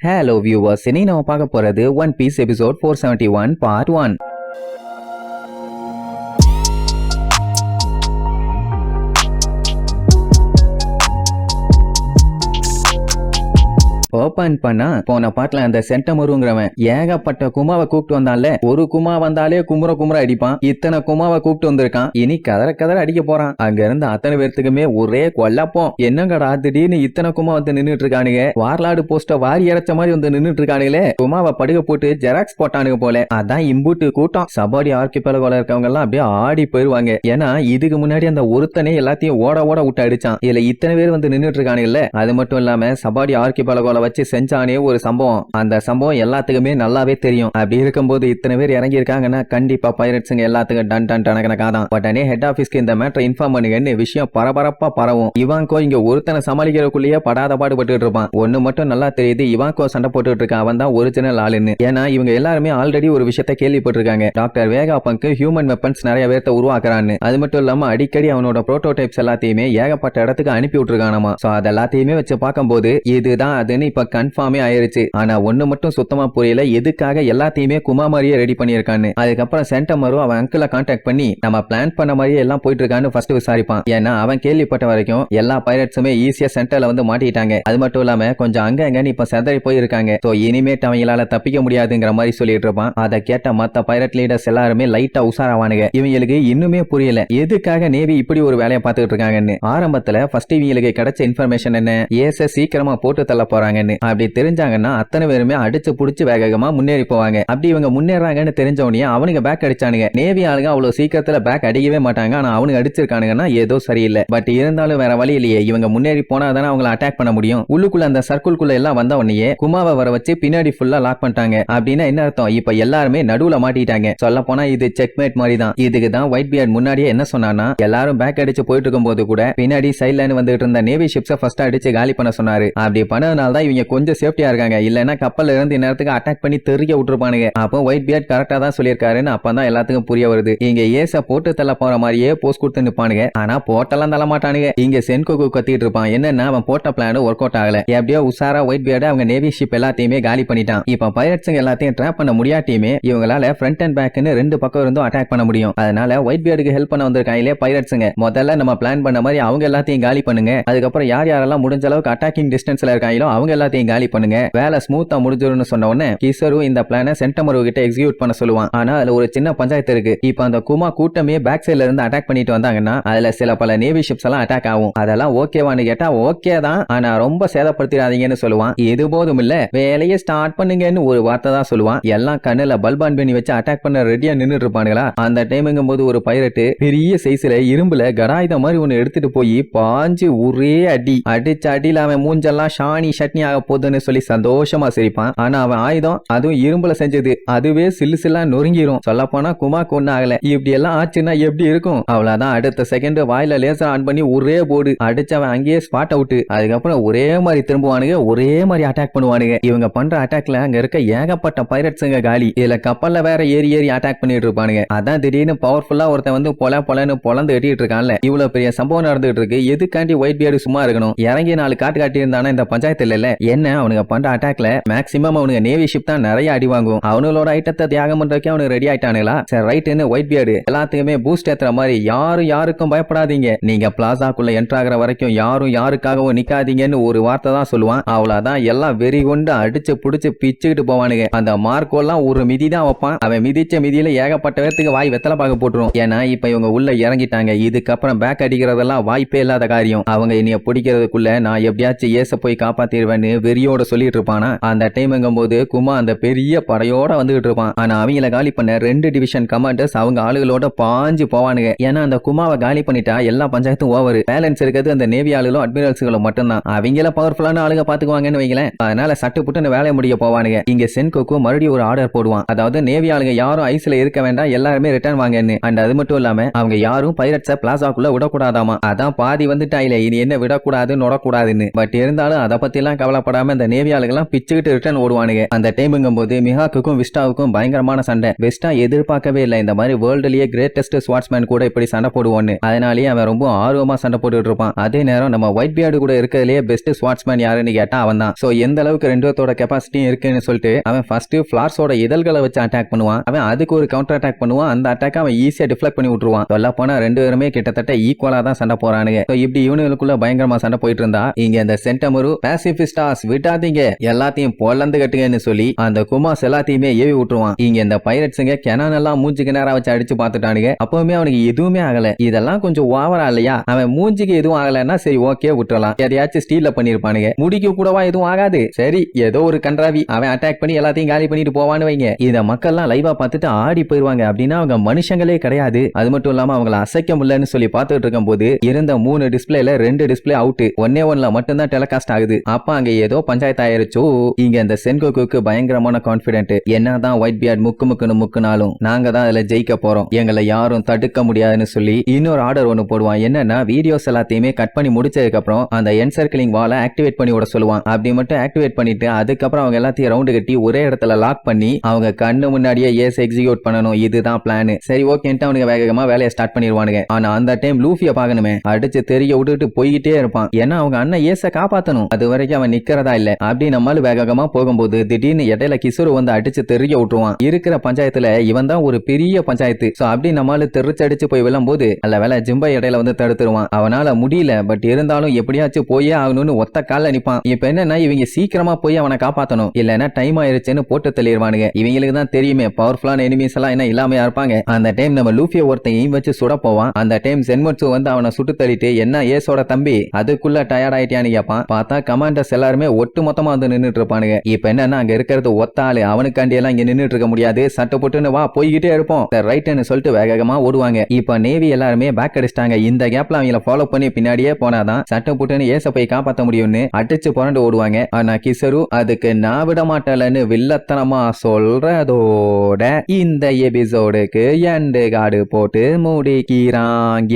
Hello viewers, இனி நம்ம பார்க்க போறது one piece episode 471 part 1. Open பண்ணா போன பாட்டுல அந்த சென்டமருங்கிறவன் ஏகப்பட்ட குமாவை கூப்பிட்டு வந்தான்ல. ஒரு குமா வந்தாலே குமுற அடிப்பான். இத்தனை குமாவை கூப்பிட்டு வந்திருக்கான். இனி கதற அடிக்க போறான். அங்க இருந்து அத்தனை பேர்த்துக்குமே ஒரே கொல்லப்போம். என்னங்கடா திடீர்னு இத்தனை குமா வந்து நின்னுட்டு இருக்கானுங்க. வார்லாடு போஸ்ட வாரி இறைச்ச மாதிரி வந்து நின்னுட்டு இருக்கானுங்களே. குமாவை படுக போட்டு ஜெராக்ஸ் போட்டானுங்க போல. அதான் இம்பூட்டு கூட்டம். சபாடி ஆர்கிபெலகோல இருக்கவங்க எல்லாம் அப்படியே ஆடி போயிருவாங்க. ஏன்னா இதுக்கு முன்னாடி அந்த ஒருத்தனே எல்லாத்தையும் ஓட விட்டு அடிச்சான். இதுல இத்தனை பேர் வந்து நின்னுட்டு இருக்கானுங்கல்ல. அது மட்டும் இல்லாம சபாடி ஆர்கிபெலகோல வச்சு செஞ்சானே ஒரு சம்பவம். அந்த சம்பவம் எல்லாத்துக்குமே நல்லாவே தெரியும். அப்படி இருக்கும்போது இத்தனை பேர் இறங்கி இருக்காங்கன்னா கண்டிப்பா பைரட்ஸுங்க எல்லாத்துக்கும் டன் டனகனக்காதான். உடனே ஹெட் ஆபீஸ்க்கு இந்த மேட்டரை இன்ஃபார்ம் பண்ணுங்கன்னு விஷயம் பரபரப்பா பரவும். இவான்கோ இங்க ஒருத்தனை சமாளிக்கிறதுக்குள்ளேயே படாத பாடுபட்டு இருப்பான். ஒண்ணு மட்டும் நல்லா தெரியுது, இவான்கோ சண்டை போட்டுட்டு இருக்கான். அவன் தான் ஒரிஜினல் ஆளுன்னு. ஏன்னா இவங்க எல்லாருமே ஆல்ரெடி ஒரு விஷயத்த கேள்விப்பட்டிருக்காங்க. டாக்டர் வேகாபங்க் ஹியூமன் வெப்பன்ஸ் நிறைய பேர்த்த உருவாக்குறான்னு. அது மட்டும் இல்லாம அடிக்கடி அவனோட புரோட்டோடைப்ஸ் எல்லாத்தையுமே ஏகப்பட்ட இடத்துக்கு அனுப்பி விட்டுருக்கானாமா. சோ அது எல்லாத்தையுமே வச்சு பார்க்கும்போது இதுதான் அதுன்னு இப்ப கன்ஃபார்மே ஆயிருச்சு. ஆனா ஒண்ணு மட்டும் சுத்தமா புரியல, எதுக்காக எல்லாத்தையுமே குமா மாதிரியே ரெடி பண்ணிருக்கான்னு. அதுக்கப்புறம் சென்டமரு அவன் அங்கிள கான்டாக்ட் பண்ணி நம்ம பிளான் பண்ண மாதிரியே எல்லாம் போயிட்டு இருக்கான்னு ஃபர்ஸ்ட் விசாரிப்பான். ஏன்னா அவன் கேள்விப்பட்ட வரைக்கும் எல்லா பைரட்ஸுமே ஈஸியா சென்டர்ல வந்து மாட்டிட்டாங்க. அது மட்டும் இல்லாம கொஞ்சம் அங்கன்னு இப்ப செதறி போயிருக்காங்க. சோ இனிமேட்டு அவங்களால தப்பிக்க முடியாதுங்கிற மாதிரி சொல்லிட்டு இருப்பான். அதை கேட்ட மத்த பைரட் லீடர்ஸ் எல்லாருமே லைட்டா உசாராவானுங்க. இவங்களுக்கு இன்னுமே புரியல எதுக்காக நேவி இப்படி ஒரு வேலையை பார்த்துட்டு இருக்காங்கன்னு. ஆரம்பத்துல ஃபர்ஸ்ட் இவங்களுக்கு கிடைச்ச இன்ஃபர்மேஷன் என்ன, ஏச சீக்கிரமா போட்டு தள்ள போறாங்கன்னு. அப்படி தெரிஞ்சாங்கன்னா அத்தனை பேருமே அடிச்சு புடிச்சு வேகமா முன்னேறி போவாங்க. அப்படி இவங்க முன்னேறாங்கன்னு தெரிஞ்சவனே அவனுக்கு பேக் அடிச்சானுங்க. நேவி ஆளுங்க அவ்வளவு சீக்கிரத்துல பேக் அடிக்கவே மாட்டாங்க. ஆனா அவனுக்கு அடிச்சிருக்கானுங்கன்னா ஏதோ சரியில்லை. பட் இருந்தாலும் வேற வழி இல்லையே, இவங்க முன்னேறி போனாதானே அவங்களை அட்டாக் பண்ண முடியும். உள்ளுக்குள்ள அந்த சர்க்கிள்குள்ள எல்லாம் வந்தவனையே குமாவை வர வச்சு பின்னாடி ஃபுல்லா லாக் பண்ணிட்டாங்க. அப்படின்னா என்ன அர்த்தம், இப்ப எல்லாருமே நடுவுல மாட்டிட்டாங்க. சொல்ல போனா இது செக்மேட் மாதிரி தான். இதுக்கு தான் ஒயிட் பியர்ட் முன்னாடியே என்ன சொன்னானா, எல்லாரும் பேக் அடிச்சு போயிட்டு இருக்கும் போது கூட பின்னாடி சைட்ல வந்துட்டு இருந்த நேவி ஷிப்ஸை ஃபர்ஸ்ட் அடிச்சு காலி பண்ண சொன்னாரு. அப்படி பண்ணதுனால தான் இவங்க கொஞ்சம் சேஃப்டியா இருக்காங்க. இல்லன்னா கப்பல்ல இருந்து நேரத்துக்கு அட்டாக் பண்ணி தெரிய விட்டுருப்பானுங்க. அப்போ ஒயிட் பியர்ட் கரெக்டா தான் சொல்லியிருக்காருன்னு அப்பதான் எல்லாத்துக்கும் புரிய வருது. இங்க ஏச போட்டு தள்ள போற மாதிரியே போஸ்ட் கொடுத்து நிப்பானுங்க. ஆனா போட்டெல்லாம் தள்ள மாட்டானுங்க. இங்க சென்கோகு கத்திட்டு இருப்பான். என்னன்னா அவன் போட்ட பிளான் ஒர்க் அவுட் ஆகல. எப்படியோ உசாரா ஒயிட் பியர்ட் அவங்க நேவி ஷிப் எல்லாத்தையுமே காலி பண்ணிட்டான். இப்ப பைரட்ஸுங்க எல்லாத்தையும் ட்ராப் பண்ண முடியாட்டியுமே இவங்களால ஃப்ரண்ட் அண்ட் பேக்னு ரெண்டு பக்கம் இருந்தும் அட்டாக் பண்ண முடியும். அதனால ஒயிட் பியர்டுக்கு ஹெல்ப் பண்ண வந்திருக்காங்களே பைரட்ஸுங்க, முதல்ல நம்ம பிளான் பண்ண மாதிரி அவங்க எல்லாத்தையும் காலி பண்ணுங்க. அதுக்கப்புறம் யார் யாரெல்லாம் முடிஞ்ச அளவுக்கு அட்டாக்கிங் டிஸ்டன்ஸ்ல இருக்காங்களோ அவங்க எல்லாத்தையும் காலி பண்ணுங்க. வேலை ஸ்மூத்தா முடிஞ்சிரும்னு சொன்ன உடனே கிசரு இந்த பிளானை சென்டமரு கிட்ட எக்ஸிக்யூட் பண்ண சொல்லுவான். ஆனா அதுல ஒரு சின்ன பஞ்சாயத்து இருக்கு. இப்ப அந்த குமா கூட்டமே பேக் சைட்ல இருந்து அட்டாக் பண்ணிட்டு வந்தாங்கன்னா அதுல சில பல நேவி ஷிப்ஸ் எல்லாம் அட்டாக் ஆகும். அதெல்லாம் ஓகேவான்னு கேட்டா ஓகே தான், ஆனா ரொம்ப சேதப்படுத்திடாதீங்கன்னு சொல்லுவான். இது போதும் இல்ல, வேலையை ஸ்டார்ட் பண்ணுங்கன்னு ஒரு வார்த்தை தான் சொல்லுவான். எல்லாம் கண்ணுல பல்பான் பண்ணி வச்சு அட்டாக் பண்ண ரெடியா நின்னுட்டு இருப்பானுங்களா. அந்த டைமுங்கும் போது ஒரு பைரட்டு பெரிய சைஸ்ல இரும்புல கடாயுத மாதிரி ஒன்னு எடுத்துட்டு போய் பாஞ்சு ஒரே அடி அடிச்ச அடியில அவன் மூஞ்செல்லாம் ஷானி சட்னி ஆக போகுதுன்னு சொல்லி சந்தோஷமா சிரிப்பான். ஆனா அவன் ஆயுதம் அதுவும் இரும்புல செஞ்சது, அதுவே சில்லா நொறுங்கிரும். சொல்ல போனா குமாக்கு ஒண்ணு ஆகல. இப்படி எல்லாம் ஆச்சுன்னா எப்படி இருக்கும். அவ்வளவுதான், அடுத்த செகண்ட் வாயில லேசர் ஆன் பண்ணி ஒரே போடு அடிச்சவன் அங்கேயே ஸ்பாட் அவுட். அதுக்கப்புறம் ஒரே மாதிரி திரும்புவானுங்க, ஒரே மாதிரி அட்டாக் பண்ணுவானுங்க. இவங்க பண்ற அட்டாக்ல அங்க இருக்க ஏகப்பட்ட பைரட்ஸுங்க காலி. இதுல கப்பல்ல வேற ஏறி அட்டாக் பண்ணிட்டு இருப்பானுங்க. அதான் திடீர்னு பவர்ஃபுல்லா ஒருத்தன் வந்து பொலன்னு பொலந்து எட்டிட்டு இருக்கான்ல. இவ்வளவு பெரிய சம்பவம் நடந்துட்டு இருக்கு, எதுக்காண்டி ஒயிட் பியர்டு சும்மா இருக்கணும். இறங்கி 4 காட்டி இருந்தானா இந்த பஞ்சாயத்துல இல்ல. என்ன அவனுங்க பண்ற அட்டாக்ல மேக்ஸிமம் அவனுங்க நேவி ஷிப் தான் நிறைய அடி வாங்கும். அவனோட ஐட்டத்தை தியாகம் பண்றதுக்கு அவனுக்கு ரெடி ஆயிட்டானுங்களா. சரி ரைட்னு ஒயிட் பியர்டு எல்லாத்துக்குமே பூஸ்ட் ஏத்துற மாதிரி யாருக்கும் பயப்படாதீங்க, நீங்க பிளாசாக்குள்ள என்டர் ஆகிற வரைக்கும் யாருக்காகவும் நிக்காதீங்கன்னு ஒரு வார்த்தை தான் சொல்லுவான். அவ்வளவுதான், எல்லாம் வெறி கொண்டு அடிச்சு புடிச்சு பிச்சுக்கிட்டு போவானுங்க. அந்த மார்க்கோலாம் ஒரு மிதி தான் வைப்பான். அவன் மிதிச்ச மிதியில ஏகப்பட்ட பேருக்கு வாய் வெத்தலை பாக்க போட்டுரும். ஏன்னா இப்ப இவங்க உள்ள இறங்கிட்டாங்க. இதுக்கப்புறம் பேக் அடிக்கிறதெல்லாம் வாய்ப்பே இல்லாத காரியம். அவங்க இனிய பிடிக்கிறதுக்குள்ள நான் எப்படியாச்சும் ஏச போய் காப்பாத்திடுவேன்னு வெறியோட சொல்லிட்டு இருப்பானா. அந்த டைம்ங்கும் போது குமா அந்த பெரிய படையோட வந்துகிட்டு இருப்பான். ஆனா அவங்கள காலி பண்ண 2 டிவிஷன் கமாண்டர்ஸ் அவங்க ஆளுகளோட பாஞ்சு போவானுங்க. ஏன்னா அந்த குமாவை காலி பண்ணிட்டா எல்லா பஞ்சாயத்தும் ஓவர். பேலன்ஸ் இருக்கிறது அந்த நேவி ஆளுகளும் அட்மிரல்ஸ்களும் மட்டும்தான். அவங்கள பவர்ஃபுல்லான ஆளுங்க பாத்துக்குவாங்கன்னு வைங்களேன். அதனால சட்டு புட்டுன்னு வேலைய முடிய போவானுங்க. இங்க சென்கோக்கு மறுபடியும் ஒரு ஆர்டர் போடுவான். அதாவது நேவி ஆளுங்க யாரும் ஐஸ்ல இருக்க வேண்டாம், எல்லாருமே ரிட்டர்ன் வாங்கன்னு. அண்ட் அது மட்டும் இல்லாம அவங்க யாரும் பைரட்ஸ பிளாசாக்குள்ள விடக்கூடாதாமா. அதான் பாதி வந்துட்டா இல்ல, இனி என்ன விடக்கூடாது நொடக்கூடாதுன்னு. பட் இருந்தாலும் அதை பத்தி எல்லாம் கவலைப்படாம இந்த நேவி ஆளுகெல்லாம் பிச்சுக்கிட்டு ரிட்டர்ன் ஓடுவானுங்க. அந்த டைமுங்கும் போது மிஹாக்குக்கும் விஸ்டாவுக்கும் பயங்கரமான சண்டை. விஸ்டா எதிர்பார்க்கவே இல்லை இந்த மாதிரி வேர்ல்டுலயே கிரேட்டஸ்ட் ஸ்வாட்ஸ்மேன் கூட இப்படி சண்டை போடுவோன்னு. அதனாலேயே அவன் ரொம்ப ஆர்வமா சண்டை போட்டுட்டு இருப்பான். அதே நேரம் நம்ம ஒயிட் பியர்டு கூட இருக்கிறதுலயே பெஸ்ட் ஸ்வாட்ஸ்மேன் யாருன்னு கேட்டா அவன் தான். சோ எந்த அளவுக்கு ரெண்டு பேத்தோட கெபாசிட்டி இருக்குன்னு சொல்லிட்டு அவன் ஃபர்ஸ்ட் ஃபிளார்ஸோட இதழ்களை வச்சு அட்டாக் பண்ணுவான். அவன் அதுக்கு ஒரு கவுண்டர் அட்டாக் பண்ணுவான். அந்த அட்டாக் அவன் ஈஸியா டிஃப்ளெக்ட் பண்ணி விட்டுருவான். சொல்ல போனா ரெண்டு பேருமே கிட்டத்தட்ட ஈக்குவலா தான் சண்டை போறானுங்க. இப்படி இவனுக்குள்ள பயங்கரமா சண்டை போயிட்டு இருந்தா இங்க இந்த சென்டமரு பாசிபிஸ்டாஸ் விட்டாதீங்க எல்லாத்தையும் பொலந்து கட்டுங்கன்னு சொல்லி அந்த குமாஸ் எல்லாத்தையுமே ஏவி விட்டுருவான். இங்க இந்த பைரட்ஸுங்க கெனான் எல்லாம் மூஞ்சிக்கு நேரா வச்சு அடிச்சு பார்த்துட்டானுங்க. அப்பவுமே அவனுக்கு எதுவுமே ஆகல. இதெல்லாம் கொஞ்சம் ஓவரா இல்லையா? அவன் மூஞ்சிக்கு எதுவும் ஆகலன்னா சரி ஓகே விட்டுறலாம். எதையாச்சும் ஸ்டீல்ல பண்ணிருப்பானுங்க. முடிக்கு கூடவா எதுவும் ஆகாது. சரி ஏதோ ஒரு கன்றாவி அவன் அட்டாக் பண்ணி எல்லாத்தையும் காலி பண்ணிட்டு போவான்னு வைங்க. இத மக்கள்லாம் லைவா பார்த்துட்டு ஆடி போயிருவாங்க. அப்படின்னா அவங்க மனுஷங்களே கிடையாது. அது மட்டும் இல்லாம அவங்கள அசைக்க முடியலன்னு சொல்லி பார்த்துட்டு இருக்கும் போது இருந்த 3 டிஸ்பிளேல 2 டிஸ்பிளே அவுட். ஒன்னே ஒன்ல மட்டும் தான் டெலிகாஸ்ட் ஆகுது. அப்ப அங்க ஏதோ பஞ்சாயத்து ஆயிருச்சோ. இங்க இந்த சென்கோக்குக்கு பயங்கரமான கான்பிடென்ட். என்னதான் ஒயிட் பியர்ட் முக்குன்னு முக்குனாலும் நாங்க தான் அதுல ஜெயிக்க போறோம். எங்களை யாரும் தடுக்க முடியாதுன்னு சொல்லி இன்னொரு ஆர்டர் ஒன்னு போடுவான். என்னன்னா வீடியோஸ் எல்லாத்தையுமே கட் பண்ணி முடிச்சதுக்கு அப்புறம் அந்த என்சர்க்கிளிங் வாலை ஆக்டிவேட் பண்ணி விட சொல்லுவான். அப்படி மட்டும் ஆக்டிவேட் பண்ணிட்டு அதுக்கப்புறம் அவங்க எல்லாத்தையும் ரவுண்டு கட்டி ஒரே இடத்துல லாக் பண்ணி அவங்க கண்ணு முன்னாடியே ஏஸ் எக்ஸிக்யூட் பண்ணணும். இதுதான் பிளான். சரி ஓகேன்ட்டு அவனுக்கு வேகமா வேலையை ஸ்டார்ட் பண்ணிடுவானுங்க. ஆனா அந்த டைம் லூஃபியை பார்க்கணுமே அடிச்சு தெரிய விட்டுட்டு போய்கிட்டே இருப்பான். ஏன்னா அவங்க அண்ணன் ஏச காப்பாத்தணும். அது வரைக்கும் அவன் நிக்கிறதா இல்ல. அப்படி நம்மளும் வேகமா போகும்போது திடீர்னு இடையில கிசுரு வந்து அடிச்சு தெரிய விட்டுருவான். இருக்கிற பஞ்சாயத்துல இவன் தான் ஒரு பெரிய பஞ்சாயத்து. சோ அப்படி நம்மளும் தெரிச்சடிச்சு போய் விழும்போது அல்ல வேலை ஜிம்பா இடையில வந்து தடுத்துருவான். அவனால முடியல. பட் இருந்தாலும் எப்படியாச்சும் போயே ஆகணும்னு ஒத்த கால நிப்பான். இப்ப என்னன்னா இவங்க சீக்கிரமா போய் அவனை காப்பாத்தணும். இல்லன்னா டைம் ஆயிருச்சுன்னு போட்டு தெளிவானுங்க. இவங்களுக்கு தான் தெரியுமே பவர்ஃபுல்லான எனிமீஸ் எல்லாம் என்ன இல்லாமையா இருப்பாங்க. அந்த டைம் நம்ம லூஃபியை ஒருத்தையும் வச்சு சுட போவான். அந்த டைம் சென்மட்சு வந்து அவனை சுட்டு தள்ளிட்டு என்ன ஏசோட தம்பி அதுக்குள்ள டயர்ட் ஆயிட்டியான்னு கேட்பான். பார்த்தா கமாண்டர்ஸ் எல்லாருமே ஒட்டு மொத்தமா வந்து நின்றுட்டு இருப்பானுங்க. இப்ப என்னன்னா அங்க இருக்கிறது ஒத்த ஆளு. அவனுக்காண்டி எல்லாம் இங்க நின்றுட்டு இருக்க முடியாது. சட்டை போட்டுன்னு வா போய்கிட்டே இருப்போம் ரைட்னு சொல்லிட்டு வேகமா ஓடுவாங்க. இப்ப நேவி எல்லாருமே பேக் அடிச்சிட்டாங்க. இந்த கேப்ல அவங்கள ஃபாலோ பண்ணி பின்னாடியே போனாதான் சட்டை போட்டுன்னு ஏச போய் காப்பாத்த முடியும்னு அடிச்சு புரண்டு ஓடுவாங்க. ஆனா கிசரு அதுக்கு நான் விட மாட்டேன்னு வில்லத்தனமா சொல்றதோட இந்த எபிசோடுக்கு எண்டு கார்டு போட்டு முடிக்கிறாங்க.